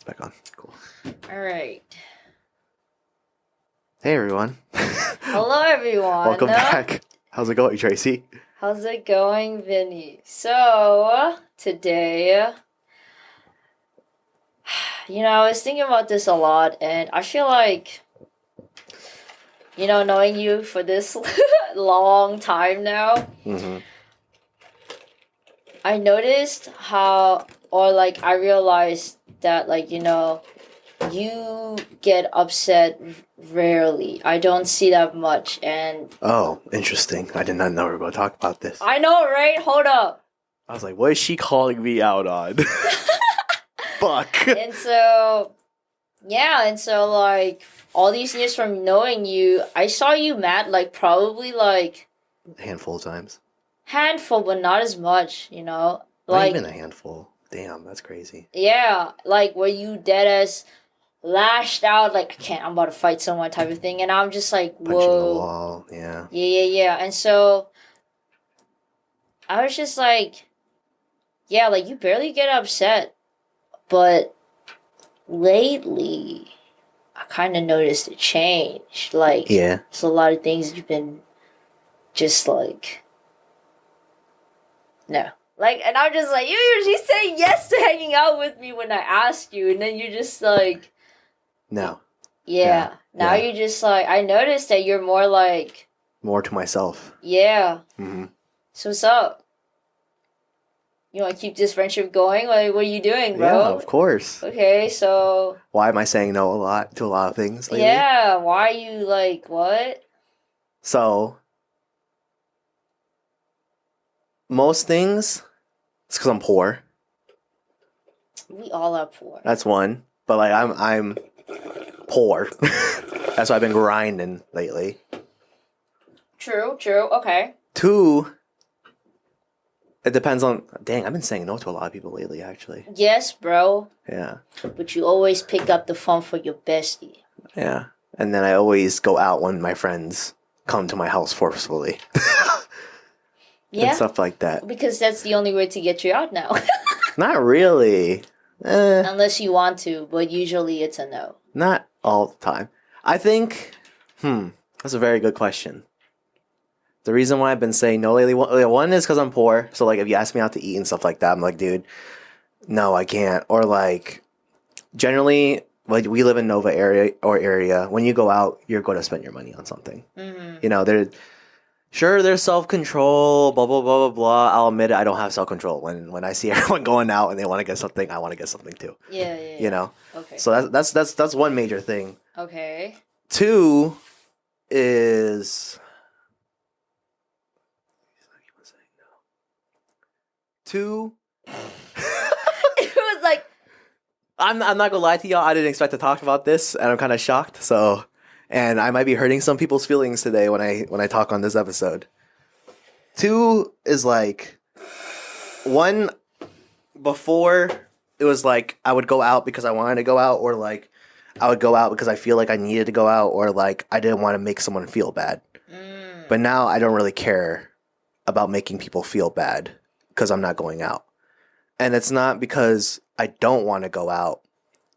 back on. Cool. All right. Hey, everyone. Hello, everyone. Welcome back. How's it going, Tracy? How's it going, Vinny? So, today, I was thinking about this a lot, and I feel like, knowing you for this long time now, Mm-hmm. I noticed I realized that, you get upset rarely. I don't see that much, and Oh, interesting. I did not know we were going to talk about this. I know, right? Hold up. I was like, what is she calling me out on? Fuck. And so, like, all these years from knowing you, I saw you mad, like, probably, like, A handful of times. handful, but not as much, Not Like, even a handful. Damn, that's crazy. yeah, like, where you dead as lashed out, like, I'm about to fight someone type of thing, and I'm just like, Punching the whoa. wall. Yeah. Yeah. And so, I was just like, yeah, like, you barely get upset, but lately, I kind of noticed a change. Like, Yeah. there's a lot of things you've been just like, no. Like, and I'm just like, you usually say yes to hanging out with me when I ask you, and then you're just like, No. yeah. Now Yeah. you're just like, I noticed that you're more like, More to myself. yeah. Mm-hmm. So what's up? You want to keep this friendship going? Like, what are you doing, bro? Yeah, of course. Okay, so. Why am I saying no to a lot of things lately? Yeah, why are you like, what? So, most things, it's because I'm poor. We all are poor. That's one. But like I'm poor. That's why I've been grinding lately. True, okay. Two, it depends on. Dang, I've been saying no to a lot of people lately, actually. Yes, bro. Yeah. But you always pick up the phone for your bestie. Yeah. And then I always go out when my friends come to my house forcefully. Yeah. And stuff like that. Because that's the only way to get you out now. Not really. Unless you want to, but usually it's a no. Not all the time. I think, that's a very good question. The reason why I've been saying no lately, one is because I'm poor. So, like, if you ask me out to eat and stuff like that, I'm like, dude, no, I can't. Or, like, generally, like, we live in Nova area. When you go out, you're going to spend your money on something. Mm-hmm. You know, there's self-control, blah, blah, blah, blah, blah. I'll admit it, I don't have self-control. When I see everyone going out and they want to get something, I want to get something too. Yeah. You know? Okay. So that's one major thing. Okay. Two is... Two... It was like... I'm not gonna lie to y'all, I didn't expect to talk about this, and I'm kind of shocked, so... And I might be hurting some people's feelings today when I talk on this episode. Two is like... One, before, it was like, I would go out because I wanted to go out, or like, I would go out because I feel like I needed to go out, or like, I didn't want to make someone feel bad. But now I don't really care about making people feel bad because I'm not going out. And it's not because I don't want to go out.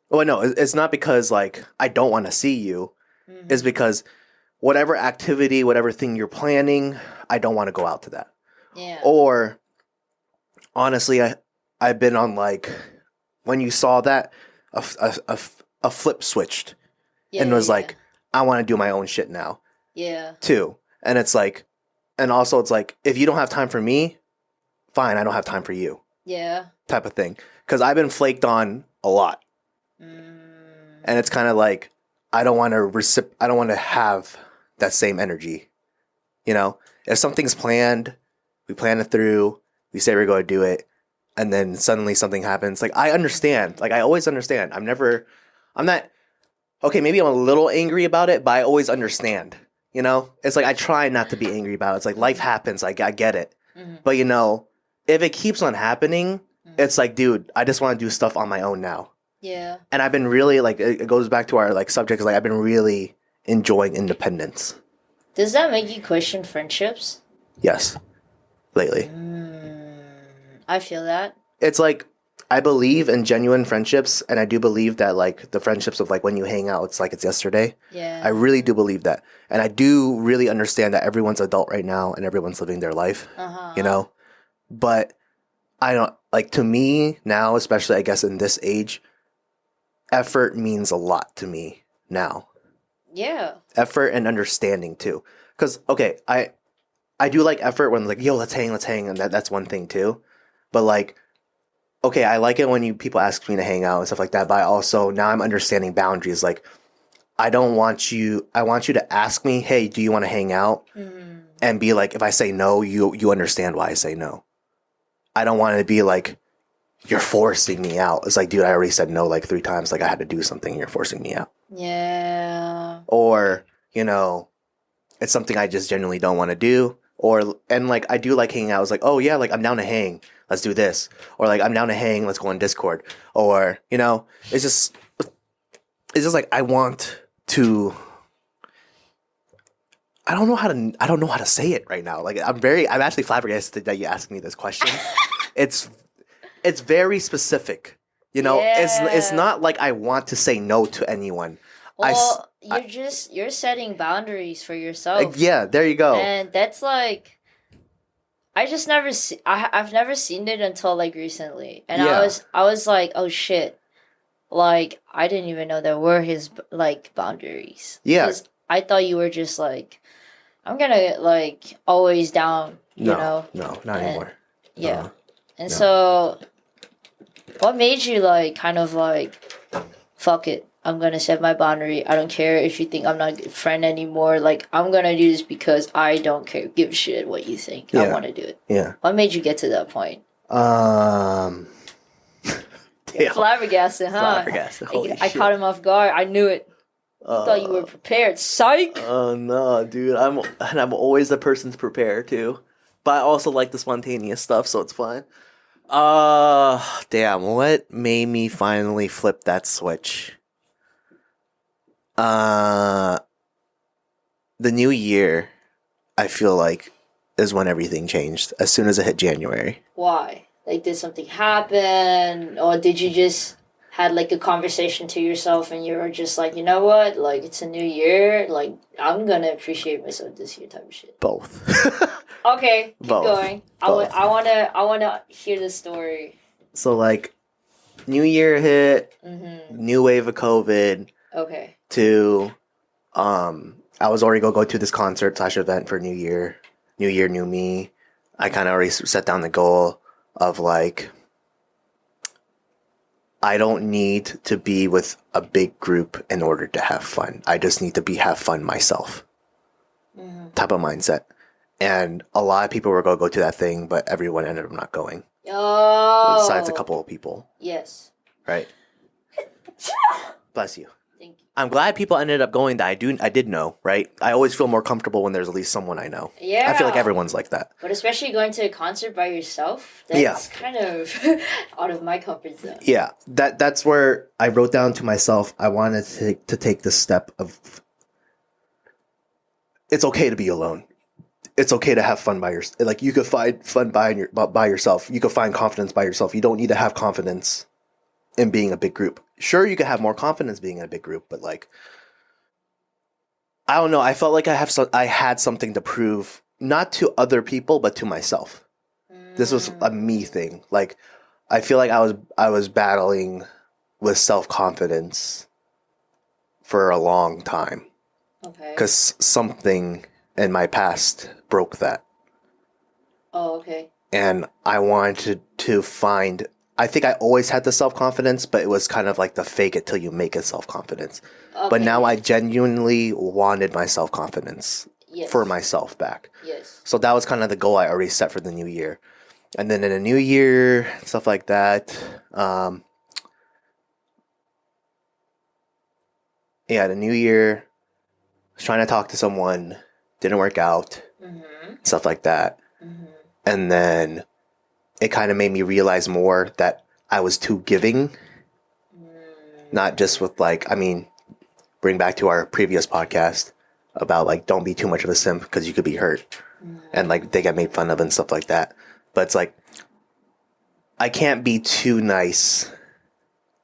Well, no, it's not because, like, I don't want to see you. Mm-hmm. It's because whatever activity, whatever thing you're planning, I don't want to go out to that. Yeah. Or, honestly, I've been on, like, when you saw that, a flip switched. And was like, I want to do my own shit now. Yeah. Too. And it's like, and also it's like, if you don't have time for me, fine, I don't have time for you. Yeah. Type of thing. Because I've been flaked on a lot. And it's kind of like, I don't want to have that same energy. You know, if something's planned, we plan it through, we say we're going to do it, and then suddenly something happens. Like, I understand. Like, I always understand. I'm not, okay, maybe I'm a little angry about it, but I always understand. You know, it's like, I try not to be angry about it. It's like, life happens. I get it. Mm-hmm. But, you know, if it keeps on happening, it's like, dude, I just want to do stuff on my own now. Yeah. And I've been really, like, it goes back to our, like, subject, is like, I've been really enjoying independence. Does that make you question friendships? Yes. Lately. I feel that. It's like, I believe in genuine friendships, and I do believe that like the friendships of like when you hang out, it's like it's yesterday. Yeah. I really do believe that, and I do really understand that everyone's adult right now and everyone's living their life. You know, but I don't like, to me now, especially I guess in this age, effort means a lot to me now. Yeah. Effort and understanding too, because okay, I do like effort when like, yo, let's hang, and that's one thing too, but like. Okay, I like it when people ask me to hang out and stuff like that, but I also, now I'm understanding boundaries. Like, I want you to ask me, hey, do you want to hang out? Mm. And be like, if I say no, you understand why I say no. I don't want to be like, you're forcing me out. It's like, dude, I already said no like 3 times. Like, I had to do something and you're forcing me out. Yeah. Or, you know, it's something I just genuinely don't want to do. And like, I do like hanging out. I was like, oh yeah, like I'm down to hang. Let's do this. Or like, I'm down to hang. Let's go on Discord. Or, you know, it's just like, I want to, I don't know how to say it right now. Like, I'm actually flabbergasted that you asked me this question. It's very specific. You know, it's not like I want to say no to anyone. Well, you're setting boundaries for yourself. Yeah, there you go. And that's like, I've never seen it until like recently, and Yeah. I was like, oh shit, like I didn't even know there were his like boundaries. Yeah. 'Cause I thought you were just like, I'm gonna like always down, you know. No, not anymore. Yeah. And no. so, what made you like kind of like, fuck it, I'm gonna set my boundary. I don't care if you think I'm not a good friend anymore. Like, I'm gonna do this because I don't give a shit what you think. I want to do it. Yeah. What made you get to that point? Damn. Flabbergasted, huh? Flabbergasted. Holy I shit. caught him off guard. I knew it. You thought you were prepared. Psych! Oh no, dude. I'm always the person to prepare too. But I also like the spontaneous stuff, so it's fine. Damn, what made me finally flip that switch? The new year, I feel like, is when everything changed. As soon as it hit January. Why? Like, did something happen? Or did you just had like a conversation to yourself and you were just like, you know what? Like, it's a new year. Like, I'm gonna appreciate myself this year type of shit. Both. Okay, keep Both. going. Both. I wanna hear the story. So like, new year hit, Mm-hmm. new wave of COVID. Okay. To, I was already gonna go to this concert / event for New Year, New Me. I kind of already set down the goal of like, I don't need to be with a big group in order to have fun. I just need to have fun myself. Mm-hmm. Type of mindset. And a lot of people were gonna go to that thing, but everyone ended up not going. Oh. Besides a couple of people. Yes. Right. Bless you. Thank you. I'm glad people ended up going that I did know, right? I always feel more comfortable when there's at least someone I know. Yeah. I feel like everyone's like that. But especially going to a concert by yourself, that's kind of out of my comfort zone. Yeah. That's where I wrote down to myself, I wanted to take the step of, it's okay to be alone. It's okay to have fun by yourself. Like, you could find fun by yourself. You could find confidence by yourself. You don't need to have confidence in being a big group. Sure, you could have more confidence being in a big group, but like, I don't know. I felt like I had something to prove, not to other people, but to myself. This was a me thing. Like, I feel like I was battling with self-confidence for a long time. Okay. Because something in my past broke that. Oh, okay. And I wanted to find, I think I always had the self-confidence, but it was kind of like the fake it till you make it self-confidence. Okay. But now I genuinely wanted my self-confidence for myself back. Yes. So that was kind of the goal I already set for the new year. And then in the new year, stuff like that. The new year, I was trying to talk to someone, didn't work out, stuff like that. Mm-hmm. And then it kind of made me realize more that I was too giving. Not just with like, I mean, bring back to our previous podcast about like, don't be too much of a simp because you could be hurt. And like, they get made fun of and stuff like that. But it's like, I can't be too nice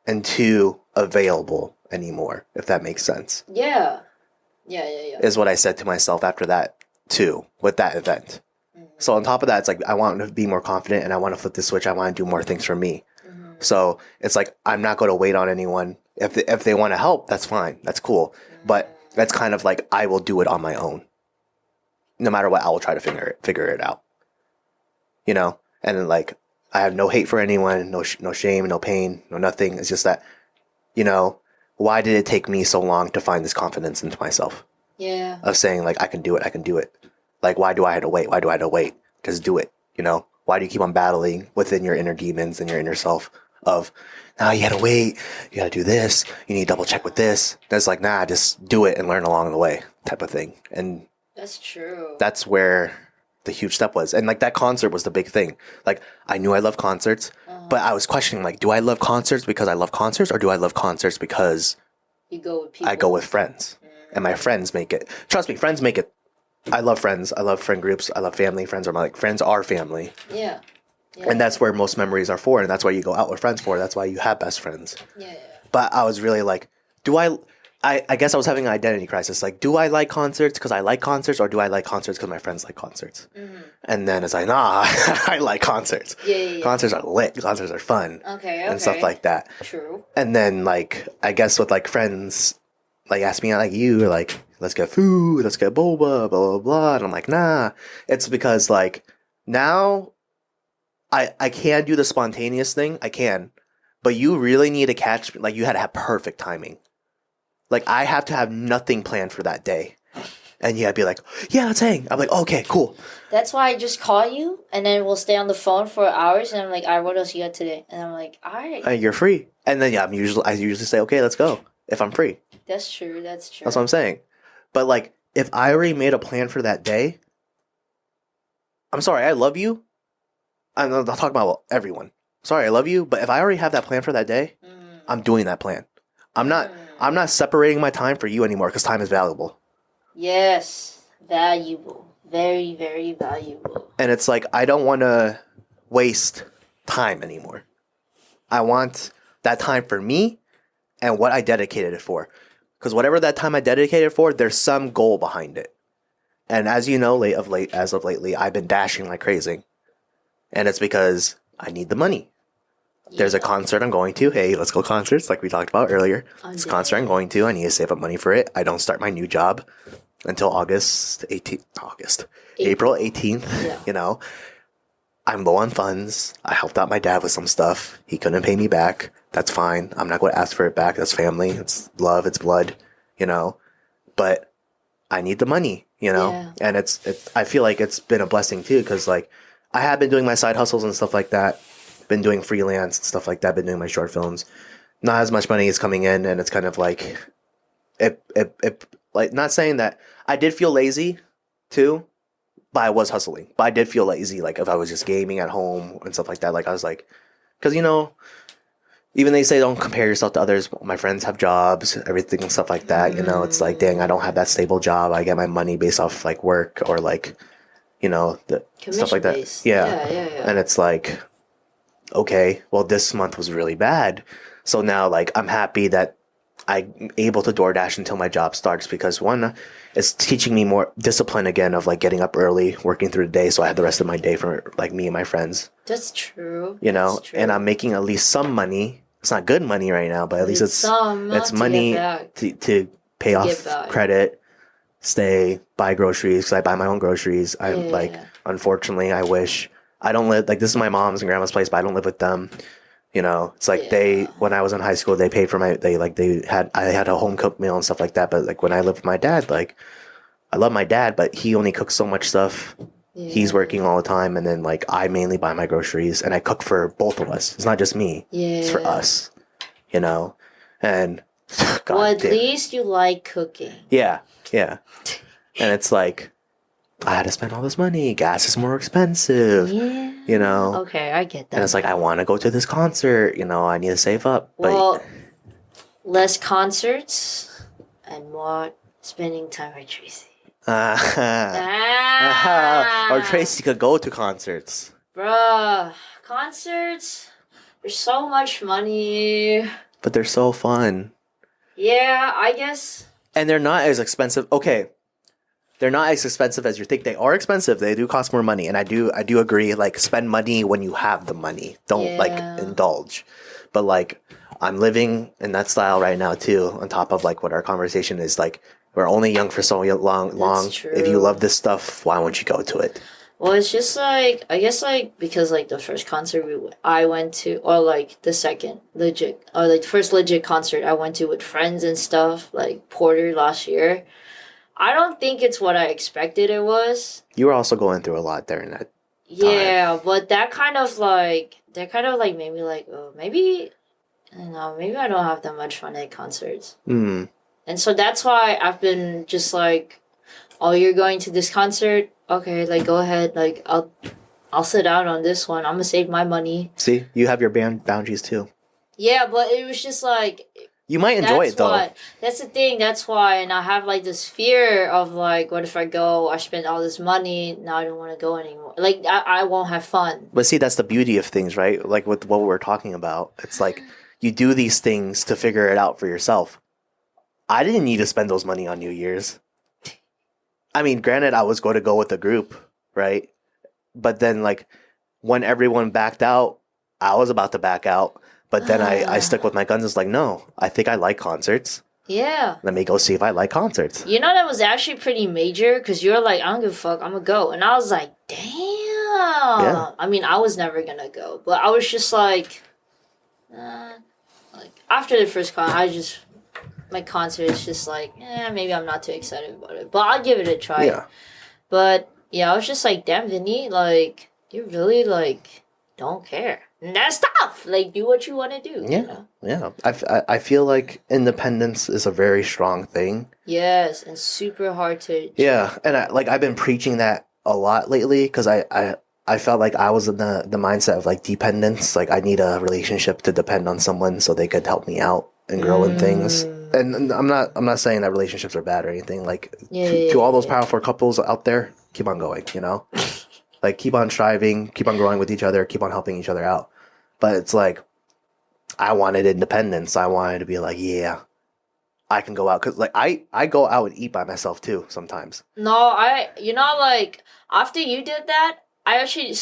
and too available anymore, if that makes sense. Yeah. Is what I said to myself after that too, with that event. So on top of that, it's like I want to be more confident and I want to flip the switch. I want to do more things for me. So it's like I'm not going to wait on anyone. If they want to help, that's fine. That's cool. But that's kind of like I will do it on my own. No matter what, I will try to figure it out. You know? And then, like, I have no hate for anyone, no shame, no pain, no nothing. It's just that, you know, why did it take me so long to find this confidence into myself? Yeah. Of saying, like, I can do it. Like, why do I have to wait? Just do it, you know? Why do you keep on battling within your inner demons and your inner self of, nah, you gotta wait, you gotta do this, you need to double check with this. That's like, nah, just do it and learn along the way type of thing. And That's true. that's where the huge step was. And like that concert was the big thing. Like I knew I love concerts, but I was questioning like, do I love concerts because I love concerts or do I love concerts because You go with people. I go with friends and my friends make it. Trust me, friends make it. I love friends. I love friend groups. I love family. Friends are family. Yeah. And that's where most memories are for. And that's why you go out with friends for. That's why you have best friends. Yeah. But I was really like, I guess I was having an identity crisis. Like, do I like concerts because I like concerts, or do I like concerts because my friends like concerts? And then it's like, nah, I like concerts. Yeah. Concerts are lit. Concerts are fun. Okay. And stuff like that. True. And then, like, I guess with, like, friends, like, ask me out, like, you, like, let's get food, let's get boba, blah, blah, blah. And I'm like, nah. It's because, like, now I can do the spontaneous thing. I can. But you really need to catch, like, you had to have perfect timing. Like, I have to have nothing planned for that day. And you had to be like, yeah, let's hang. I'm like, okay, cool. That's why I just call you, and then we'll stay on the phone for hours, and I'm like, all right, what else you got today? And I'm like, all right. And you're free. And then, yeah, I usually say, okay, let's go. If I'm free. That's true. That's what I'm saying. But, like, if I already made a plan for that day, I'm sorry, I love you. I'm not talking about everyone. Sorry, I love you. But if I already have that plan for that day, I'm doing that plan. I'm not separating my time for you anymore because time is valuable. Yes. Valuable. Very, very valuable. And it's like, I don't want to waste time anymore. I want that time for me and what I dedicated it for. Because whatever that time I dedicated for, there's some goal behind it. And as you know, as of lately, I've been dashing like crazy. And it's because I need the money. Yeah. There's a concert I'm going to. Hey, let's go concerts, like we talked about earlier. It's a concert I'm going to. I need to save up money for it. I don't start my new job until April 18th. Yeah. You know, I'm low on funds. I helped out my dad with some stuff. He couldn't pay me back. That's fine. I'm not going to ask for it back. That's family. It's love. It's blood, you know. But I need the money, you know. Yeah. And I feel like it's been a blessing too, because like I have been doing my side hustles and stuff like that. Been doing freelance and stuff like that. Been doing my short films. Not as much money is coming in, and it's kind of like it like, not saying that I did feel lazy too, but I was hustling. But I did feel lazy, like if I was just gaming at home and stuff like that. Like I was like, because you know, even they say don't compare yourself to others. My friends have jobs, everything and stuff like that. You know, it's like, dang, I don't have that stable job. I get my money based off like work or like, you know, the stuff like that. Based. Yeah, yeah. And it's like, okay, well, this month was really bad. So now, like, I'm happy that I'm able to DoorDash until my job starts because, one, it's teaching me more discipline again of, like, getting up early, working through the day so I have the rest of my day for, like, me and my friends. That's true. You know? And I'm making at least some money. It's not good money right now, but at least it's money to pay off credit, stay, buy groceries, because I buy my own groceries. Unfortunately, I wish... I don't live, like, this is my mom's and grandma's place, but I don't live with them. You know, it's like when I was in high school, they paid for I had a home cooked meal and stuff like that. But like when I lived with my dad, like, I love my dad, but he only cooks so much stuff. Yeah. He's working all the time. And then like, I mainly buy my groceries and I cook for both of us. It's not just me. Yeah. It's for us, you know, and at least you like cooking. Yeah. Yeah. And it's like, I had to spend all this money. Gas is more expensive. Yeah. You know? Okay, I get that. And it's like, I want to go to this concert. You know, I need to save up. But well, less concerts and more spending time with Tracy. Or Tracy could go to concerts. Bruh, Concerts, there's so much money. But they're so fun. Yeah, I guess. And they're not as expensive. Okay. They're not as expensive as you think. They are expensive. They do cost more money. And I do agree, like, spend money when you have the money. Don't, like, indulge. But, like, I'm living in that style right now, too, on top of, like, what our conversation is. Like, we're only young for so long. That's true. If you love this stuff, why won't you go to it? Well, it's just like, I guess, like, because, like, the first concert I went to, or, like, the second legit, or, like, the first legit concert I went to with friends and stuff, like, Porter last year. I don't think it's what I expected it was. You were also going through a lot during that time. Yeah, but that kind of, like, made me, like, oh, maybe, I don't know, maybe I don't have that much fun at concerts. Mm. And so that's why I've been just like, oh, you're going to this concert? Okay, like, go ahead. Like, I'll sit out on this one. I'm gonna save my money. See, you have your boundaries too. Yeah, but it was just like, you might enjoy it though. That's the thing. That's why, and I have like this fear of like, what if I go? I spend all this money. Now I don't want to go anymore. Like, I won't have fun. But see, that's the beauty of things, right? Like with what we're talking about, it's like you do these things to figure it out for yourself. I didn't need to spend those money on New Year's. I mean, granted, I was going to go with a group, right? But then, like, when everyone backed out, I was about to back out. But then I stuck with my guns. It's like, no, I think I like concerts. Yeah. Let me go see if I like concerts. You know, that was actually pretty major because you're like, I don't give a fuck, I'm gonna go. And I was like, damn. Yeah. I mean, I was never gonna go. But I was just like after the first con, my concert is just like, maybe I'm not too excited about it. But I'll give it a try. Yeah. But, yeah, I was just like, damn, Vinny, like, you really, like, don't care. And that's tough. Like, do what you want to do. Yeah, you know? Yeah. I feel like independence is a very strong thing. Yes, and super hard to achieve. Yeah, and I've been preaching that a lot lately because I felt like I was in the mindset of, like, dependence. Like, I need a relationship to depend on someone so they could help me out and grow in things. And I'm not saying that relationships are bad or anything. Like, to all those powerful couples out there, keep on going, you know? Like, keep on striving, keep on growing with each other, keep on helping each other out. But it's like, I wanted independence. I wanted to be like, yeah, I can go out. Because, like, I go out and eat by myself, too, sometimes. No, like, after you did that, I actually,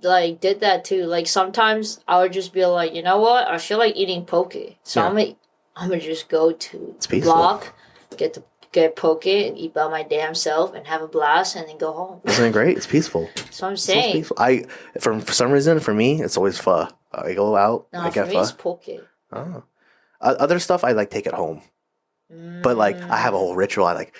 did that, too. Like, sometimes I would just be like, you know what? I feel like eating poke. So I'm gonna just go to the block, get poke and eat by my damn self and have a blast and then go home. Isn't it great? It's peaceful. That's what I'm saying. For some reason, for me, it's always pho. I go out, I get for me, pho. it's poke. Oh. Other stuff I like take it home. But like I have a whole ritual. I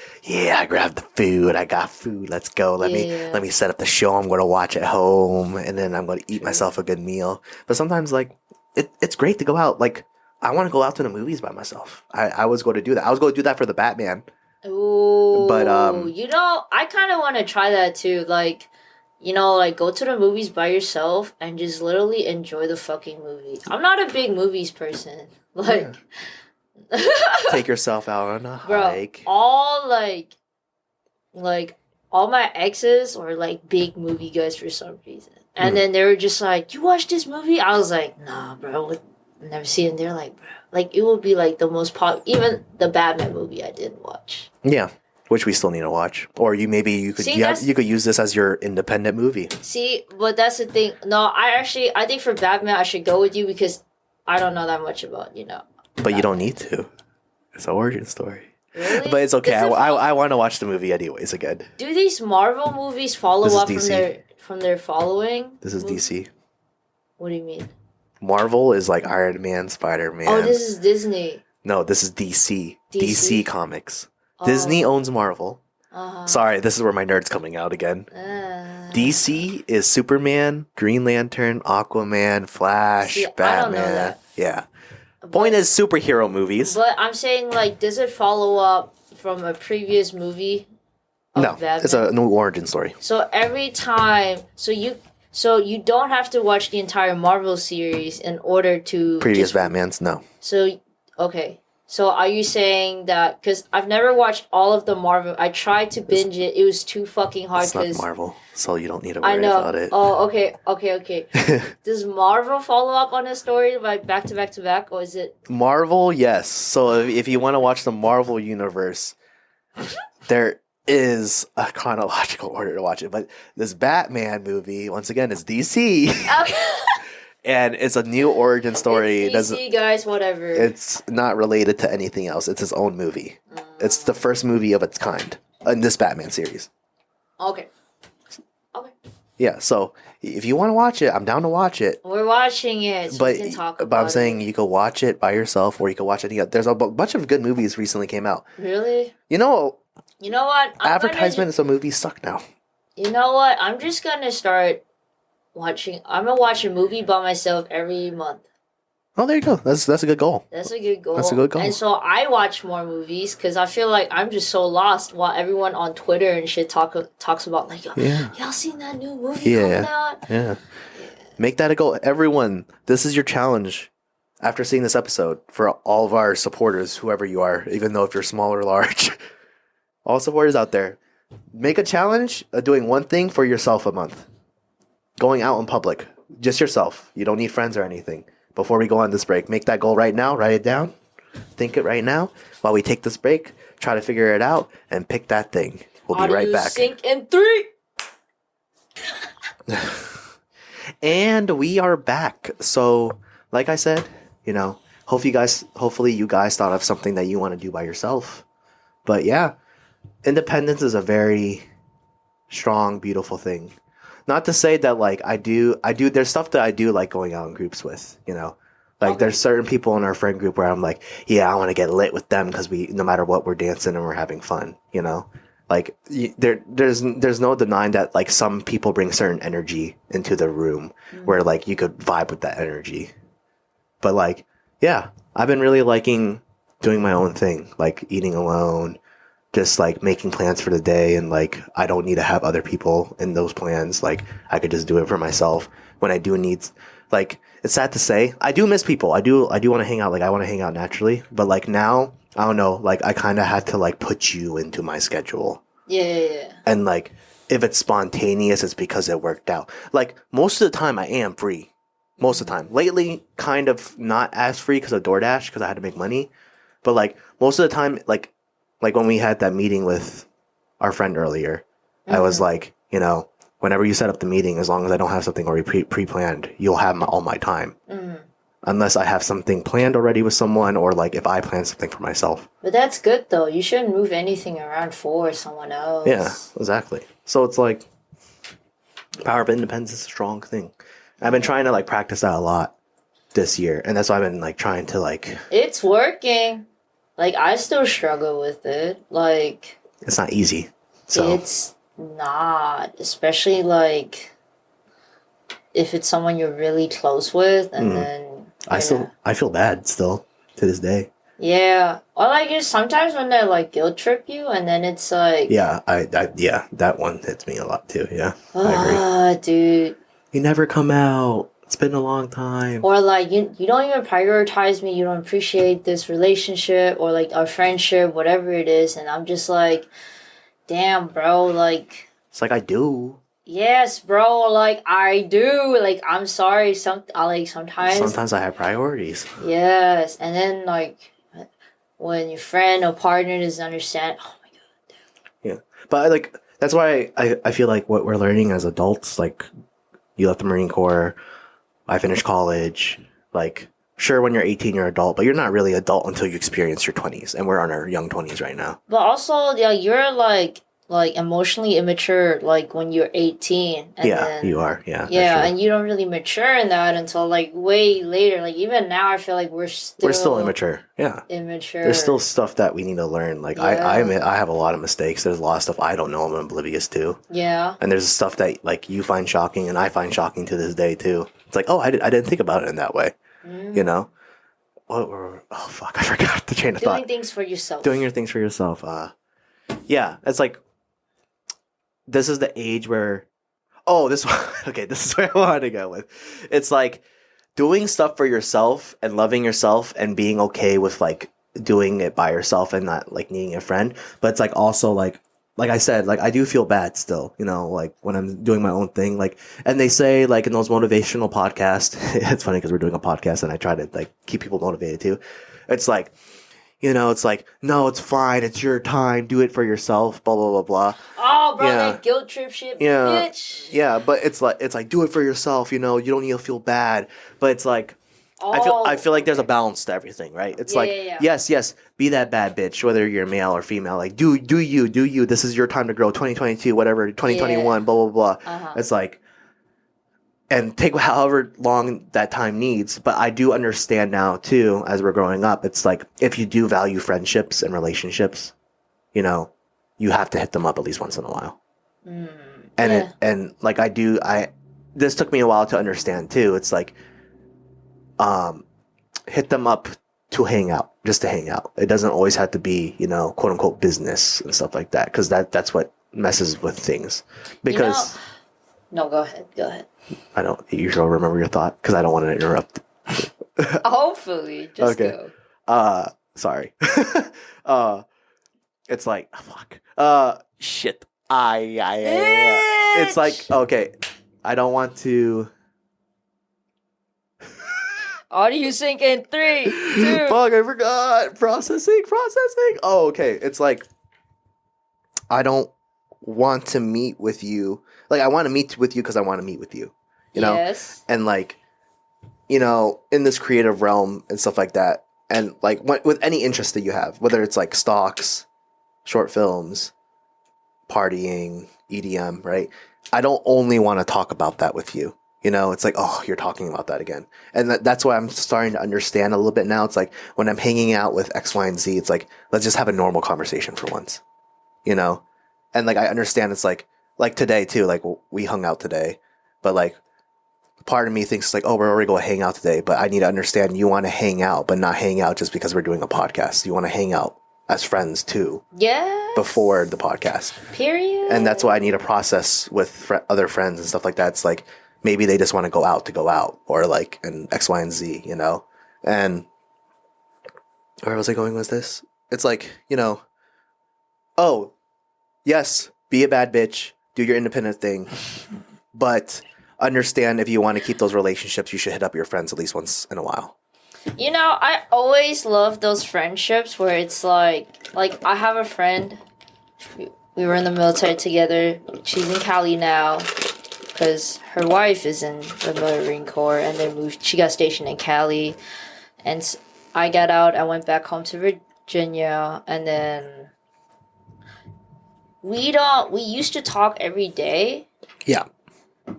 grabbed the food. I got food. Let's go. Let me set up the show I'm going to watch at home, and then I'm going to eat myself a good meal. But sometimes like it's great to go out. Like I want to go out to the movies by myself. I was going to do that. I was going to do that for the Batman. Ooh, but I kind of want to try that too. Like, go to the movies by yourself and just literally enjoy the fucking movie. I'm not a big movies person. Like. Yeah. Take yourself out on a hike. All all my exes were like big movie guys for some reason, and then they were just like, "You watched this movie?" I was like, "Nah, bro, I've never seen it." They're like, "Bro, like it will be like the most even the Batman movie I didn't watch." Yeah, which we still need to watch, or you could you could use this as your independent movie. See, but that's the thing. No, I think for Batman I should go with you because I don't know that much about But you don't need to. It's an origin story. Really? But it's okay. I want to watch the movie anyways again. Do these Marvel movies follow up from their following? This is DC. What do you mean? Marvel is like Iron Man, Spider-Man. Oh, this is Disney. No, this is DC. DC Comics. Oh. Disney owns Marvel. Uh-huh. Sorry, this is where my nerd's coming out again. DC is Superman, Green Lantern, Aquaman, Flash, Batman. I don't know that. Yeah. Point is superhero movies. But I'm saying, like, does it follow up from a previous movie? No, Batman? It's a new origin story. So every time, so you don't have to watch the entire Marvel series in order to previous Batmans. No. So okay, So are you saying that? Because I've never watched all of the Marvel. I tried to binge it. It was too fucking hard. It's not Because Marvel, so you don't need to I worry know. about it. Oh, okay. Does Marvel follow up on a story like back to back to back, or is it? Marvel, yes. So if you want to watch the Marvel universe, there is a chronological order to watch it. But this Batman movie, once again, is DC, and it's a new origin story. It's DC, guys, whatever. It's not related to anything else. It's his own movie. It's the first movie of its kind in this Batman series. Okay. Yeah, so if you want to watch it, I'm down to watch it. We're watching it, so we can talk about but I'm saying it. you could watch it by yourself, or you could watch it together. There's a bunch of good movies recently came out. Really? You know what? Advertisements of movies suck now. You know what? I'm just gonna start watching. I'm gonna watch a movie by myself every month. Oh, there you go. That's a good goal. That's a good goal. That's a good goal. And so I watch more movies because I feel like I'm just so lost while everyone on Twitter and shit talks about like, y'all seen that new movie coming out? Yeah. Make that a goal. Everyone, this is your challenge after seeing this episode for all of our supporters, whoever you are, even though if you're small or large. All supporters out there. Make a challenge of doing one thing for yourself a month. Going out in public. Just yourself. You don't need friends or anything. Before we go on this break, make that goal right now. Write it down. Think it right now. While we take this break, try to figure it out and pick that thing. We'll be right back. Sync in 3. And we are back. So, like I said, hopefully you guys thought of something that you want to do by yourself. But yeah, independence is a very strong, beautiful thing. Not to say that like I do there's stuff that I do like going out in groups with, Like there's certain people in our friend group where I'm like, yeah, I want to get lit with them because no matter what, we're dancing and we're having fun, Like there's no denying that like some people bring certain energy into the room where like you could vibe with that energy. But like, yeah, I've been really liking doing my own thing, like eating alone, just like making plans for the day, and like I don't need to have other people in those plans. Like I could just do it for myself when I do need. Like it's sad to say, I do miss people. I do want to hang out. Like I want to hang out naturally, but like now I don't know. Like I kind of had to like put you into my schedule. Yeah. And like if it's spontaneous, it's because it worked out. Like most of the time, I am free. Most of the time. Lately, kind of not as free because of DoorDash because I had to make money. But like most of the time, like when we had that meeting with our friend earlier, I was like, whenever you set up the meeting, as long as I don't have something already pre-planned, you'll have all my time. Unless I have something planned already with someone, or like if I plan something for myself. But that's good though. You shouldn't move anything around for someone else. Yeah, exactly. So it's like power of independence is a strong thing. I've been trying to like practice that a lot this year, and that's why I've been like trying to like. It's working. Like I still struggle with it. Like it's not easy. So it's not, especially like if it's someone you're really close with, and then I feel bad still to this day. Yeah, or like just sometimes when they like guilt trip you, and then it's like yeah, that one hits me a lot too. Yeah, I agree. Dude, you never come out. It's been a long time. Or like you don't even prioritize me. You don't appreciate this relationship or like our friendship, whatever it is, and I'm just like, damn, bro, like. It's like I do. Yes, bro. Like I do. Like I'm sorry. Sometimes. Sometimes I have priorities. Yes, and then like when your friend or partner doesn't understand. Oh my god. Yeah, but that's why I feel like what we're learning as adults, like you left the Marine Corps. I finished college. Like, sure, when you're 18, you're adult, but you're not really adult until you experience your 20s, and we're on our young 20s right now. But also, yeah, you're like emotionally immature, like when you're 18. And then, you are. Yeah. Yeah, and you don't really mature in that until like way later. Like even now, I feel like we're still immature. Yeah. Immature. There's still stuff that we need to learn. Like I admit I have a lot of mistakes. There's a lot of stuff I don't know. I'm oblivious to. Yeah. And there's stuff that like you find shocking, and I find shocking to this day too. It's like, oh, I didn't think about it in that way. Oh fuck, I forgot the chain of thought. Doing things for yourself. Doing your things for yourself. Yeah, it's like this is the age where this is where I wanted to go with. It's like doing stuff for yourself and loving yourself and being okay with like doing it by yourself and not like needing a friend. But it's like also like I said, like I do feel bad still, you know, like when I'm doing my own thing, like, and they say like in those motivational podcasts, it's funny because we're doing a podcast and I try to like keep people motivated too. It's like, you know, it's like, no, it's fine. It's your time. Do it for yourself. Blah, blah, blah, blah. Oh, bro, that guilt trip shit, bitch. Yeah, but it's like, do it for yourself. You know, you don't need to feel bad. But it's like, I feel like there's a balance to everything, right? It's yes, be that bad bitch, whether you're male or female. Like, do you. This is your time to grow. 2022, whatever, 2021, blah, blah, blah. It's like, and take however long that time needs. But I do understand now too, as we're growing up, it's like if you do value friendships and relationships, you know, you have to hit them up at least once in a while. And like this took me a while to understand too. It's like, hit them up to hang out, just to hang out. It doesn't always have to be, you know, quote unquote business and stuff like that. Cause that's what messes with things because. No, go ahead. I don't. You should remember your thought because I don't want to interrupt. Hopefully, just go. Sorry. It's like fuck. Shit. It's like okay. I don't want to. Audio sync in 3, 2. Fuck! I forgot. Processing. Oh, okay. It's like I don't want to meet with you. Like, I want to meet with you because I want to meet with you. You know? Yes. And, like, you know, in this creative realm and stuff like that. And, like, with any interest that you have, whether it's, like, stocks, short films, partying, EDM, right? I don't only want to talk about that with you. You know, it's like, oh, you're talking about that again. And that's why I'm starting to understand a little bit now. It's like, when I'm hanging out with X, Y, and Z, it's like, let's just have a normal conversation for once. You know? And, like, I understand it's like today too, like we hung out today, but like part of me thinks like, oh, we're already going to hang out today, but I need to understand you want to hang out, but not hang out just because we're doing a podcast. You want to hang out as friends too. Yeah. Before the podcast. Period. And that's why I need a process with other friends and stuff like that. It's like, maybe they just want to go out or like an X, Y, and Z, you know? And where was I going with this? It's like, you know, oh, yes, be a bad bitch. Do your independent thing, but understand if you want to keep those relationships, you should hit up your friends at least once in a while. You know, I always love those friendships where it's like I have a friend. We were in the military together. She's in Cali now because her wife is in the Marine Corps, and they moved. She got stationed in Cali, and I got out. I went back home to Virginia, and then. We used to talk every day. Yeah.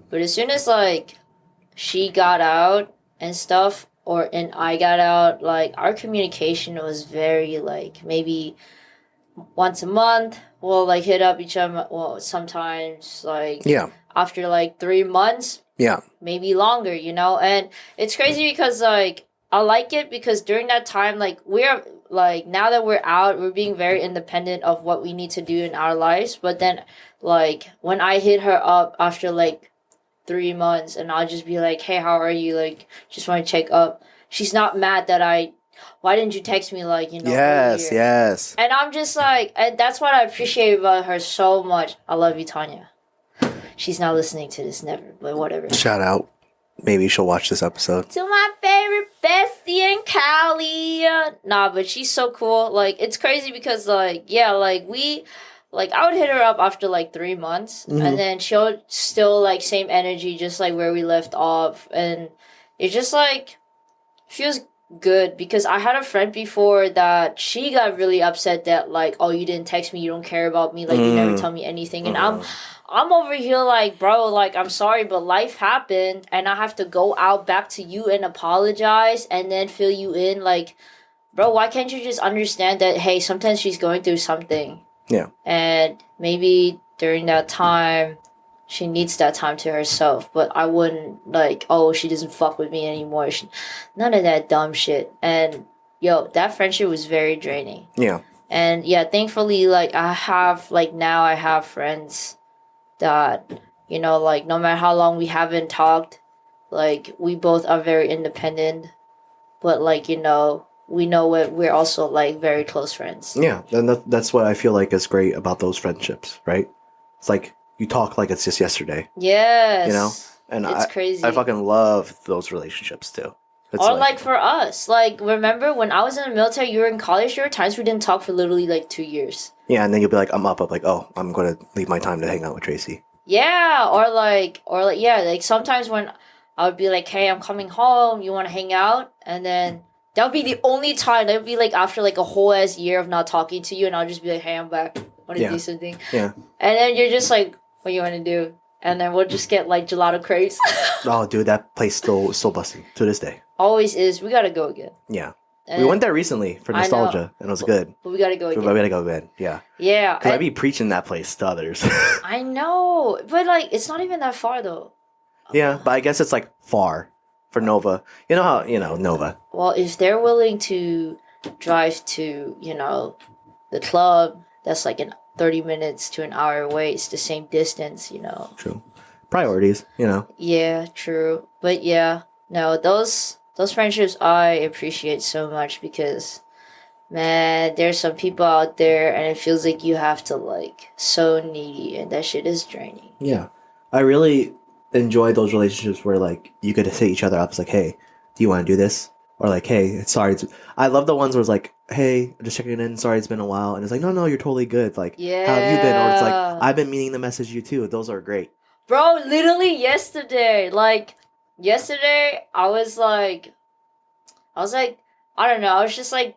But as soon as, like, she got out and stuff, and I got out, like, our communication was very, like, maybe once a month, we'll, like, hit up each other, well, sometimes, like, after, like, 3 months. Yeah. Maybe longer, you know? And it's crazy because, like, I like it because during that time, like, now that we're out, we're being very independent of what we need to do in our lives. But then, like, when I hit her up after, like, 3 months, and I'll just be like, hey, how are you? Like, just want to check up. She's not mad that why didn't you text me, like, you know, Yes, earlier? Yes. And I'm just like, and that's what I appreciate about her so much. I love you, Tanya. She's not listening to this, never, but whatever. Shout out. Maybe she'll watch this episode. To my favorite bestie in Cali. Nah, but she's so cool. Like, it's crazy because, like, yeah, like, I would hit her up after, like, 3 months. Mm-hmm. And then she'll still, like, same energy, just, like, where we left off. And it just, like, feels good because I had a friend before that she got really upset that, like, oh, you didn't text me, you don't care about me, like, you never tell me anything. And I'm over here like, bro, like, I'm sorry, but life happened, and I have to go out back to you and apologize and then fill you in. Like, bro, why can't you just understand that, hey, sometimes she's going through something. Yeah. And maybe during that time, she needs that time to herself. But I wouldn't, like, oh, she doesn't fuck with me anymore. None of that dumb shit. And, yo, that friendship was very draining. Yeah. And, yeah, thankfully, like, now I have friends that, you know, like, no matter how long we haven't talked, like, we both are very independent, but, like, you know, we know we're also like very close friends. Yeah, and that's what I feel like is great about those friendships, right? It's like you talk like it's just yesterday, Yes. you know? And It's I crazy. fucking love those relationships too. It's Or like for us, like remember when I was in the military, you were in college, there were times we didn't talk for literally like 2 years. yeah, and then you'll be like, I'm like, oh, I'm gonna leave my time to hang out with Tracy. Yeah, or like yeah, like sometimes when I would be like, "Hey, I'm coming home. You want to hang out?" And then that would be the only time. That would be like after like a whole ass year of not talking to you, and I'll just be like, "Hey, I'm back. Want to Yeah. do something?" Yeah. And then you're just like, "What do you want to do?" And then we'll just get like gelato crepes. Oh, dude, that place still busting to this day. Always is. We gotta go again. Yeah. And We went there recently for I know. nostalgia, and it was good. But we gotta go We again. gotta go again. Yeah. Yeah. Because I and- be preaching that place to others. I know, but like it's not even that far though. Yeah, but I guess it's like far for Nova. You know how Nova. Well, if they're willing to drive to, the club, that's like 30 minutes to an hour away. It's the same distance, True. Priorities. Yeah, true. But yeah, no, those friendships I appreciate so much because, man, there's some people out there and it feels like you have to like so needy and that shit is draining. Yeah. I really enjoy those relationships where like you could hit each other up. It's like, hey, do you want to do this? Or like, hey, sorry. I love the ones where it's like, hey, just checking in. Sorry, it's been a while. And it's like, no, you're totally good. Like, Yeah. how have you been? Or it's like, I've been meaning to message you too. Those are great. Bro, literally yesterday, I was like, I don't know, I was just like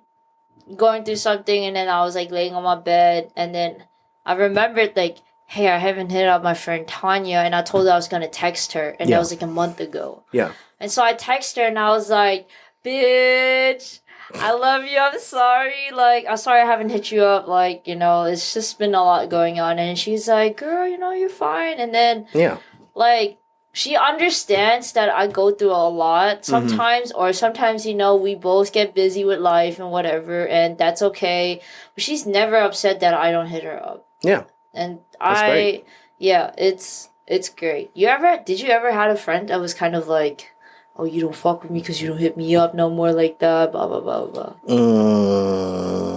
going through something and then I was like laying on my bed and then I remembered like, hey, I haven't hit up my friend Tanya and I told her I was going to text her and that was like a month ago. Yeah. And so I texted her and I was like, bitch, I love you, I'm sorry. Like, I'm sorry I haven't hit you up. Like, it's just been a lot going on. And she's like, girl, you're fine. And then, like, she understands that I go through a lot sometimes, or sometimes, we both get busy with life and whatever, and that's okay. But she's never upset that I don't hit her up. Yeah. And That's great. yeah, it's great. Did you ever had a friend that was kind of like, oh, you don't fuck with me because you don't hit me up no more like that, blah, blah, blah, blah.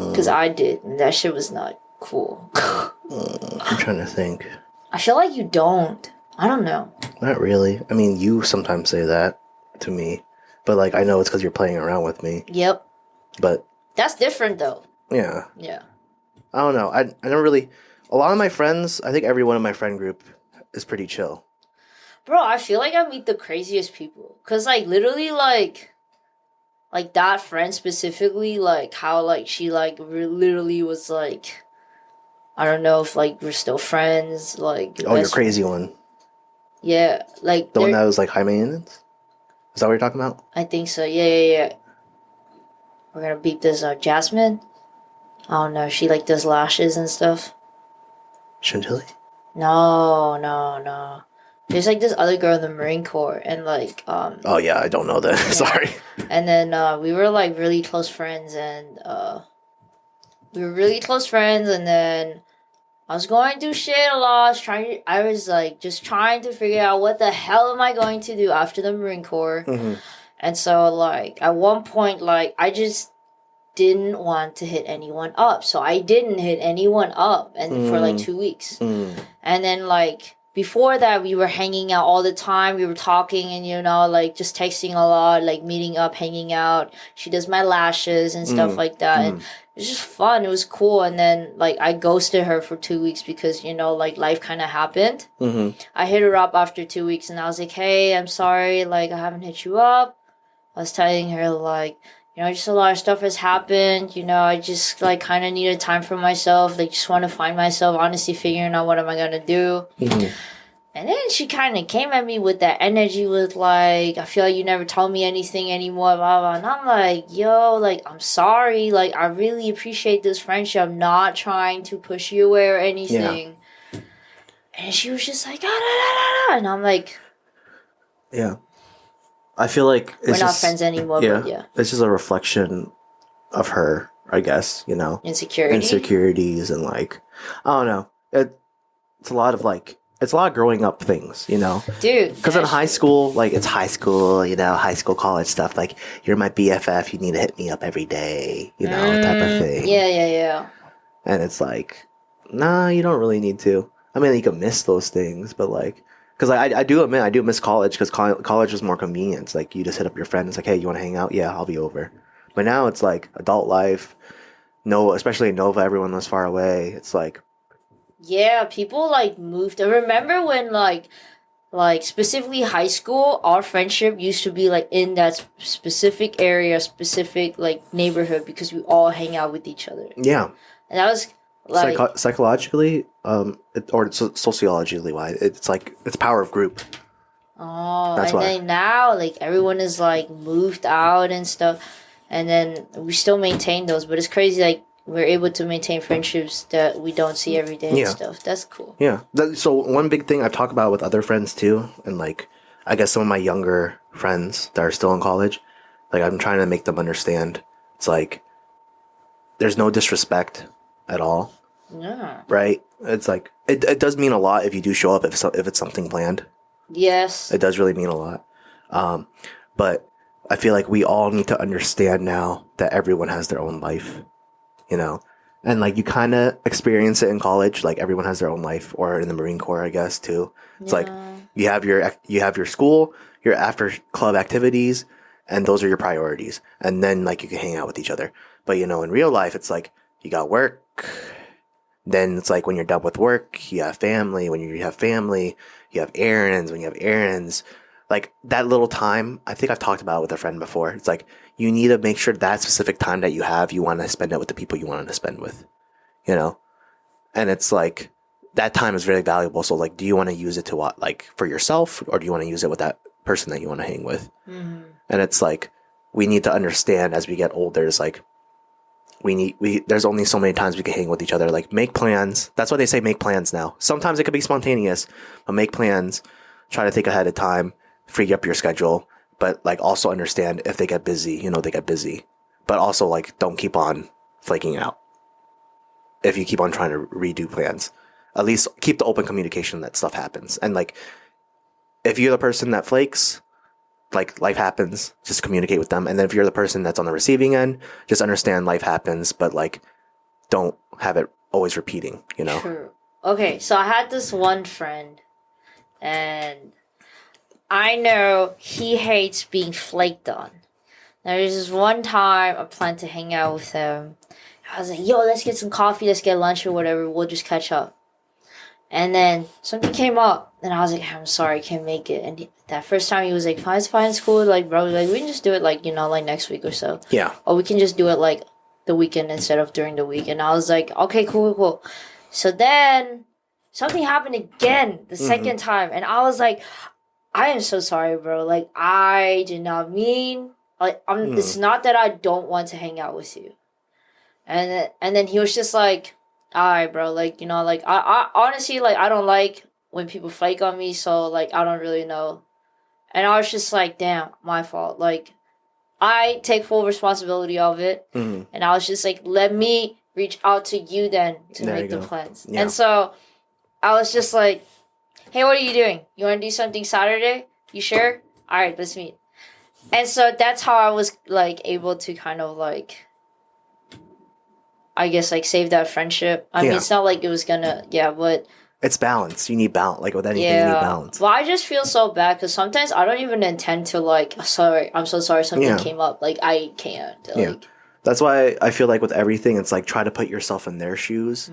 Because I did, and that shit was not cool. I'm trying to think. I feel like you don't. I don't know. Not really. I mean, you sometimes say that to me. But, like, I know it's because you're playing around with me. Yep. But... that's different, though. Yeah. Yeah. I don't know. I don't really... A lot of my friends, I think everyone in my friend group is pretty chill. Bro, I feel like I meet the craziest people. Because, like, literally, like that friend specifically, like, how, like, she, like, literally was, like, I don't know if, like, we're still friends, like... Oh, your crazy one. Yeah, like... The one that was, like, high maintenance? Is that what you're talking about? I think so, yeah. We're gonna beep this, Jasmine? I don't know, she, like, does lashes and stuff. Chantilly? No. There's like this other girl in the Marine Corps, and like Oh yeah, I don't know that. Yeah. Sorry. And then we were like really close friends, and then I was going through shit a lot. I was like just trying to figure out what the hell am I going to do after the Marine Corps, and so like at one point like I just didn't want to hit anyone up, so I didn't hit anyone up, and for like 2 weeks, and then like. Before that, we were hanging out all the time. We were talking and, like, just texting a lot, like, meeting up, hanging out. She does my lashes and stuff like that. And it was just fun. It was cool. And then, like, I ghosted her for 2 weeks because, like, life kind of happened. I hit her up after 2 weeks and I was like, hey, I'm sorry. Like, I haven't hit you up. I was telling her, like, just a lot of stuff has happened. I just, like, kind of needed time for myself. Like, just want to find myself, honestly figuring out what am I going to do. And then she kind of came at me with that energy with, like, I feel like you never told me anything anymore, blah, blah. And I'm like, yo, like, I'm sorry. Like, I really appreciate this friendship. I'm not trying to push you away or anything. Yeah. And she was just like, and I'm like... Yeah. I feel like we're not friends anymore, but yeah. It's just a reflection of her, I guess, Insecurities and, like, I don't know. It's a lot of, like, it's a lot of growing up things, you know? Dude. Because in high school, like, it's high school, you know, high school, college stuff. Like, you're my BFF, you need to hit me up every day, you know, type of thing. Yeah. And it's like, nah, you don't really need to. I mean, you can miss those things, but like, because I do admit, I do miss college because college is more convenient. It's like, you just hit up your friend. It's like, hey, you want to hang out? Yeah, I'll be over. But now it's like adult life. No, especially in Nova, everyone was far away. It's like, yeah, people like moved. I remember when like specifically high school, our friendship used to be like in that specific area, specific like neighborhood because we all hang out with each other. yeah. And that was like Psychologically, or sociologically wise, it's like it's power of group. oh, That's and why. then now like everyone is like moved out and stuff, and then we still maintain those, but it's crazy like we're able to maintain friendships that we don't see every day and stuff. That's cool. Yeah. So one big thing I've talked about with other friends too, and like I guess some of my younger friends that are still in college, like I'm trying to make them understand. It's like there's no disrespect at all, Yeah. right? It's like it does mean a lot if you do show up if it's something planned. Yes. It does really mean a lot. But I feel like we all need to understand now that everyone has their own life, you know? And like you kind of experience it in college, like everyone has their own life, or in the Marine Corps, I guess, too. It's like you have your school, your after club activities, and those are your priorities. And then like you can hang out with each other. But you know, in real life, it's like you got work. Then it's like when you're done with work, you have family. When you have family, you have errands. When you have errands, like that little time, I think I've talked about it with a friend before. It's like you need to make sure that specific time that you have, you want to spend it with the people you want to spend with, you know? And it's like that time is very valuable. So like, do you want to use it to what, like for yourself, or do you want to use it with that person that you want to hang with? Mm-hmm. And it's like, we need to understand as we get older, it's like, there's only so many times we can hang with each other. Like make plans. That's why they say make plans now. Sometimes it could be spontaneous, but make plans, try to think ahead of time, free up your schedule, but like also understand if they get busy, you know, they get busy, but also like don't keep on flaking out. If you keep on trying to redo plans, at least keep the open communication that stuff happens. And like, if you're the person that flakes, like life happens, just communicate with them. And then if you're the person that's on the receiving end, just understand life happens, but like don't have it always repeating, you know? True. Okay, so I had this one friend, and I know he hates being flaked on. Now, there's this one time I planned to hang out with him. I was like, yo, let's get some coffee, let's get lunch or whatever, we'll just catch up. And then something came up, and I was like, I'm sorry, I can't make it. And that first time he was like, fine, it's fine, it's cool. Like, bro, like, we can just do it, like, you know, like next week or so. Yeah. Or we can just do it, like, the weekend instead of during the week. And I was like, okay, cool. So then something happened again the second time. And I was like, I am so sorry, bro. Like, I did not mean, like, it's not that I don't want to hang out with you. And then he was just like, all right, bro, like, you know, like, I honestly, like, I don't like when people flake on me, so, like, I don't really know. And I was just like, damn, my fault. Like, I take full responsibility of it. Mm-hmm. And I was just like, let me reach out to you then to There make you the go. plans. Yeah. And so I was just like, hey, what are you doing? You want to do something Saturday? You sure? All right, let's meet. And so that's how I was, like, able to kind of, like, I guess, like, save that friendship. I mean, it's not like it was gonna, but... It's balance. You need balance. Like with anything, you need balance. Well, I just feel so bad because sometimes I don't even intend to, like, sorry, I'm so sorry something came up. Like, I can't. Like, That's why I feel like with everything, it's like try to put yourself in their shoes.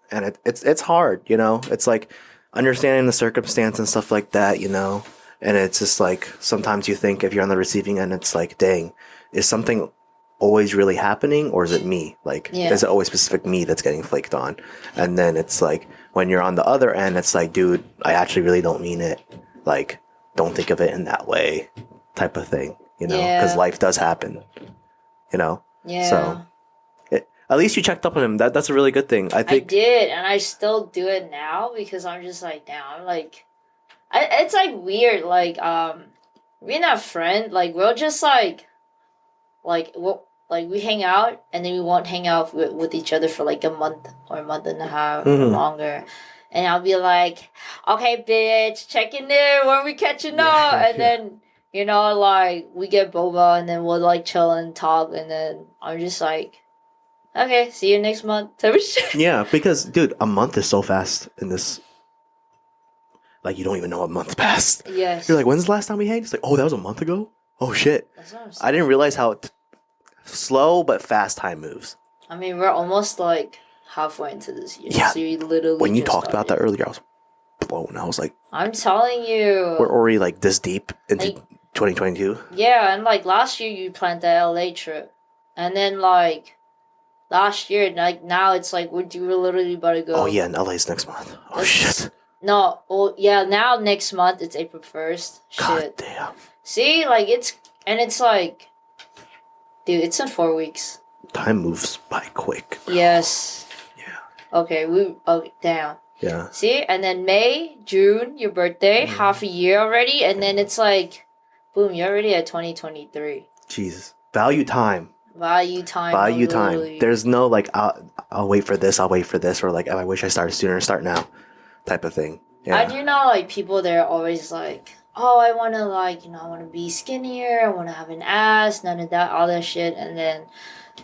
And it's hard, you know? It's like understanding the circumstance and stuff like that, you know? And it's just like sometimes you think if you're on the receiving end, it's like, dang, is something always really happening, or is it me? Like, is it always specific me that's getting flaked on? And then it's like when you're on the other end, it's like, dude, I actually really don't mean it. Like, don't think of it in that way, type of thing, you know? Because life does happen, you know? So at least you checked up on him. That's a really good thing. I think I did, and I still do it now because I'm just like, damn, I'm like, it's like weird. Like, me and that friend, like, we'll just like we'll, like, we hang out and then we won't hang out with each other for like a month or a month and a half or longer. and I'll be like, okay, bitch, checking in when we catching up, and then you know, like we get boba, and then we'll like chill and talk, and then I'm just like, okay, see you next month. Type of shit. Yeah, because dude, a month is so fast in this. Like you don't even know a month passed. Yes. You're like, when's the last time we hanged? It's like, oh, that was a month ago. Oh shit. That's what I'm saying. I didn't realize how slow but fast time moves. I mean, we're almost like halfway into this year. Yeah. So you literally. When you just talked about that started. earlier, I was blown. I was like, I'm telling you. we're already like this deep into Like, 2022. yeah, and like last year you planned the LA trip, and then like last year, like now it's like we're literally about to go. Oh yeah, and LA's next month. Oh That's- shit. No, well, yeah, now next month it's April 1st. God Shit. damn. See, like it's like, dude, it's in 4 weeks. Time moves by quick. Yes. Yeah. Okay, damn. Yeah. See, and then May, June, your birthday, half a year already, and then it's like, boom, you're already at 2023. Jesus. Value time. Value time. Value time. literally. There's no like I'll wait for this, or like I wish I started sooner, start now type of thing. Yeah. I do know, like, people that are always like, oh, I want to, like, I want to be skinnier, I want to have an ass, none of that, all that shit, and then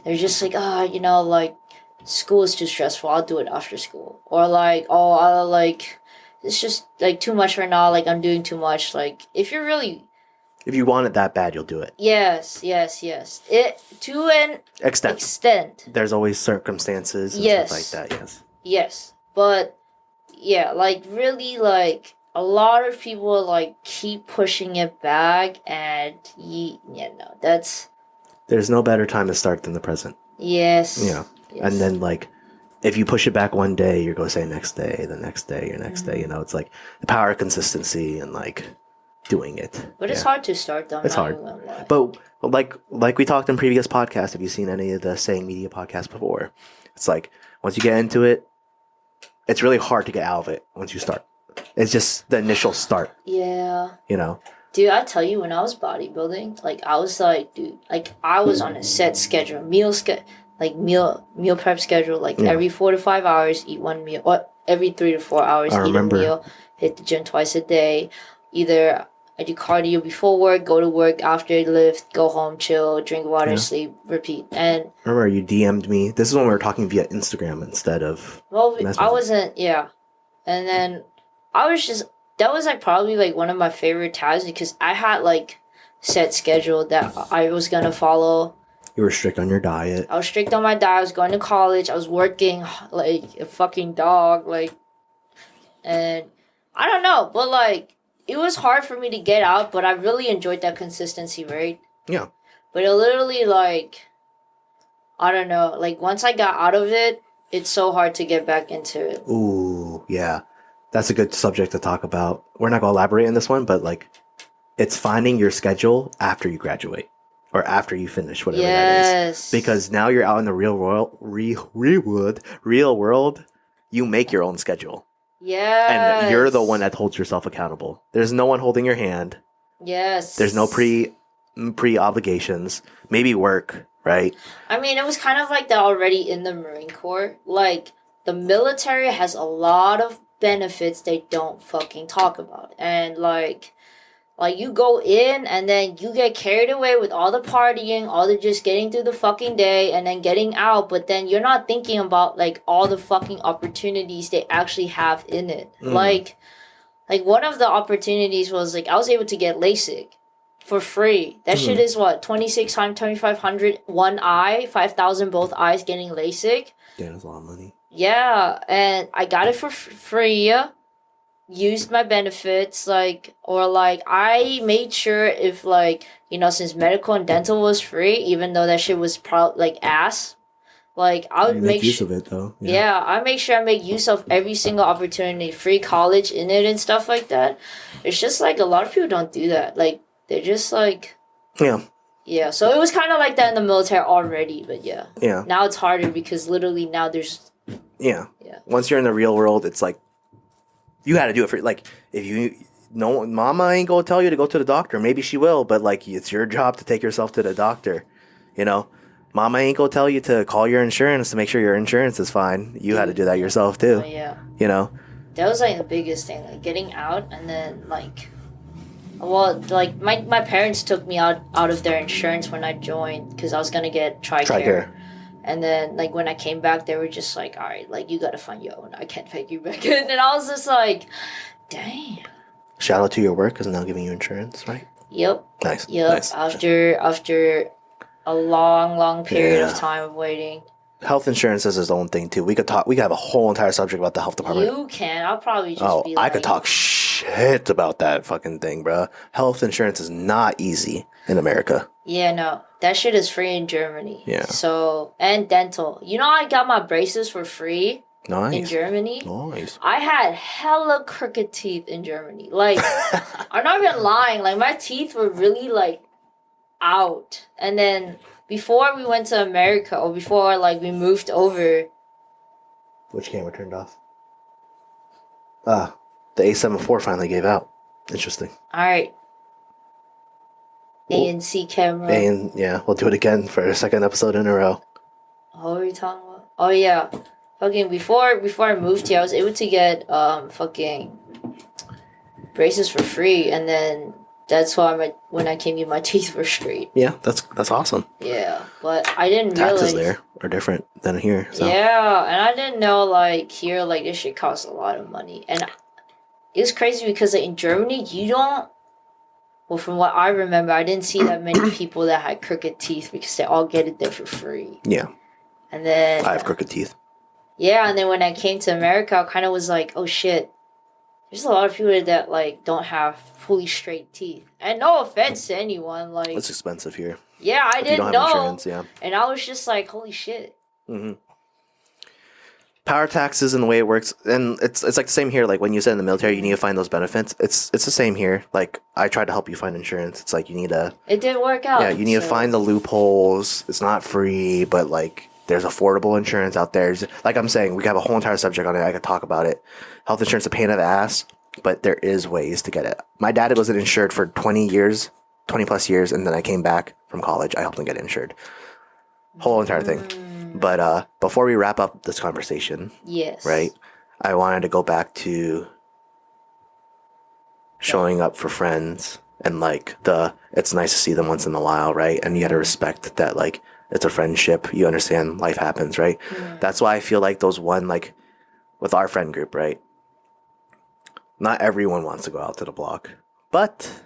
they're just like, oh, like, school is too stressful, I'll do it after school. Or, like, oh, I'll, like, it's just, like, too much right now, like, I'm doing too much. Like, if you want it that bad, you'll do it. Yes. It, to an extent. There's always circumstances and Yes. stuff like that, yes. Yes, but yeah, like really, like a lot of people like keep pushing it back, and There's no better time to start than the present. yes. Yeah. Yes. And then like if you push it back one day, you're going to say next day, the next day, your next day, it's like the power of consistency and like doing it. But it's hard to start though. It's hard. But like we talked in previous podcasts, have you seen any of the Saying Media podcasts before? It's like once you get into it, it's really hard to get out of it once you start. It's just the initial start. Yeah. Dude, I tell you, when I was bodybuilding, like I was like, dude, like I was on a set schedule, meal prep schedule, like every 4 to 5 hours, eat one meal, or every 3 to 4 hours, eat a meal, hit the gym twice a day. Either I do cardio before work, go to work after lift, go home, chill, drink water, sleep, repeat. And remember you DM'd me. This is when we were talking via Instagram instead of. I wasn't. Yeah, and then I was just. That was like probably like one of my favorite times because I had like set schedule that I was gonna follow. You were strict on your diet. I was strict on my diet. I was going to college. I was working like a fucking dog. Like, and I don't know, but like. It was hard for me to get out, but I really enjoyed that consistency, right? Yeah. But it literally, like, I don't know. Like, once I got out of it, it's so hard to get back into it. Ooh, yeah. That's a good subject to talk about. We're not going to elaborate on this one, but, like, it's finding your schedule after you graduate or after you finish, whatever that is. Because now you're out in the real world, you make your own schedule. Yeah. And you're the one that holds yourself accountable. There's no one holding your hand. Yes. There's no pre obligations. Maybe work, right? I mean, it was kind of like that already in the Marine Corps. Like, the military has a lot of benefits they don't fucking talk about. And, like you go in and then you get carried away with all the partying, all the just getting through the fucking day and then getting out, but then you're not thinking about like all the fucking opportunities they actually have in it. Like one of the opportunities was like I was able to get LASIK for free. That shit is what, 26 times 2,500 one eye, 5,000 both eyes getting LASIK. Yeah, that's a lot of money. Yeah, and I got it for free. Used my benefits, I made sure if, since medical and dental was free, even though that shit was ass, I would make use of it, though. Yeah, I make sure I make use of every single opportunity, free college in it and stuff like that. It's just, a lot of people don't do that. They're just, Yeah. Yeah, so it was kind of like that in the military already, but yeah. Yeah. Now it's harder because literally now there's... Yeah. Yeah. Once you're in the real world, it's you got to do it for mama ain't gonna tell you to go to the doctor. Maybe she will, but it's your job to take yourself to the doctor. Mama ain't gonna tell you to call your insurance to make sure your insurance is fine. You had to do that yourself too. Oh, yeah. that was like the biggest thing, like getting out, and then like, well, like my parents took me out of their insurance when I joined because I was gonna get TRICARE. And then, like, when I came back, they were just like, all right, like, you gotta find your own. I can't take you back in. And I was just like, dang. Shout out to your work because now giving you insurance, right? Yep. Nice. Yep. Nice. After a long period of time of waiting. Health insurance is its own thing, too. We could have a whole entire subject about the health department. You can. I'll probably just be I could talk shit about that fucking thing, bro. Health insurance is not easy in America. Yeah, no. That shit is free in Germany. Yeah. So, and dental. You know, I got my braces for free in Germany. Nice. I had hella crooked teeth in Germany. Like, I'm not even lying. Like, my teeth were really, like, out. And then before we went to America, or before, like, we moved over. Which camera turned off? The A7 IV finally gave out. Interesting. All right. ANC camera. Yeah, we'll do it again for a second episode in a row. What were we talking about? Oh yeah, fucking before I moved here, I was able to get fucking braces for free, and then that's why when I came here, my teeth were straight. Yeah, that's awesome. Yeah, but I didn't Taxes realize there are different than here. So. Yeah, and I didn't know like here like this shit costs a lot of money, and it was crazy because like, in Germany you don't. Well, from what I remember, I didn't see that many people that had crooked teeth because they all get it there for free. Yeah. And then... I have crooked teeth. Yeah, and then when I came to America, I kind of was like, oh shit. There's a lot of people that, like, don't have fully straight teeth. And no offense to anyone, like... It's expensive here. Yeah, I didn't know. Insurance, yeah. And I was just like, holy shit. Mm-hmm. Power taxes and the way it works, and it's like the same here. Like when you said in the military, you need to find those benefits. It's the same here. Like I tried to help you find insurance. It's like you need to. It didn't work out. Yeah, you need to find the loopholes. It's not free, but like there's affordable insurance out there. Like I'm saying, we could have a whole entire subject on it. I could talk about it. Health insurance is a pain in the ass, but there is ways to get it. My dad wasn't insured for 20 plus years, and then I came back from college. I helped him get insured. Whole entire thing. But before we wrap up this conversation, yes, right? I wanted to go back to showing up for friends and like it's nice to see them once in a while, right? And you got to respect that, like it's a friendship. You understand life happens, right? That's why I feel like those like with our friend group, right? Not everyone wants to go out to the block, but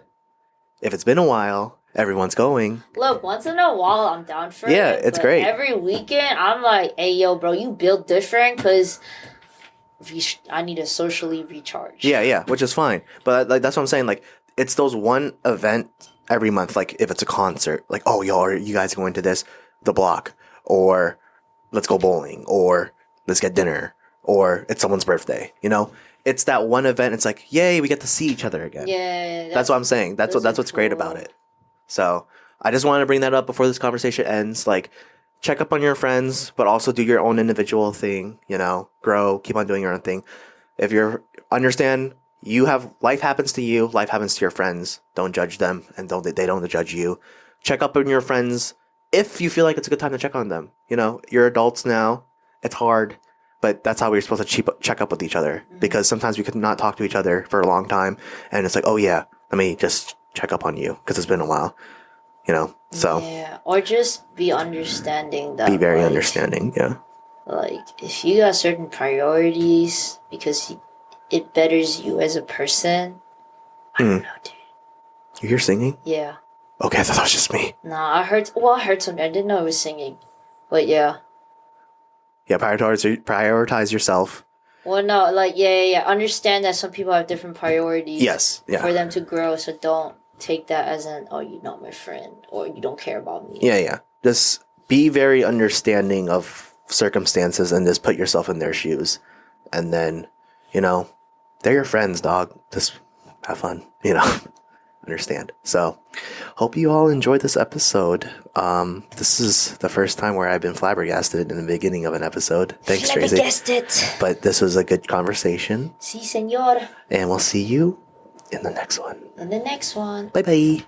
if it's been a while. Everyone's going. Look, once in a while, I'm down for it. Yeah, it's great. Every weekend, I'm like, hey, yo, bro, you build different because I need to socially recharge. Yeah, which is fine. But like that's what I'm saying. Like, it's those one event every month. Like, if it's a concert, like, oh, yo, are you guys going to the block? Or let's go bowling. Or let's get dinner. Or it's someone's birthday. You know? It's that one event. It's like, yay, we get to see each other again. Yeah. That's what I'm saying. That's what's great about it. So I just wanted to bring that up before this conversation ends. Like, check up on your friends, but also do your own individual thing, you know, grow, keep on doing your own thing. If you're, understand, life happens to you, life happens to your friends. Don't judge them and they don't judge you. Check up on your friends if you feel like it's a good time to check on them. You know, you're adults now. It's hard, but that's how we're supposed to check up with each other because sometimes we could not talk to each other for a long time. And it's like, oh yeah, let me just check up on you because it's been a while, you know. So yeah, or just be understanding. That be very understanding. Yeah, like if you got certain priorities because it betters you as a person. I don't know, dude. You hear singing? Yeah. Okay, I thought that was just me. Nah, I heard something. I didn't know it was singing, but yeah. Yeah, prioritize yourself. Well, no, like yeah. Understand that some people have different priorities. Yes, yeah. For them to grow, so don't take that as you're not my friend or you don't care about me. Yeah. Just be very understanding of circumstances and just put yourself in their shoes. And then, you know, they're your friends, dog. Just have fun, you know. Understand. So, hope you all enjoyed this episode. This is the first time where I've been flabbergasted in the beginning of an episode. Thanks, Tracy. Flabbergasted. But this was a good conversation. Si, senor. And we'll see you in the next one. In the next one. Bye-bye.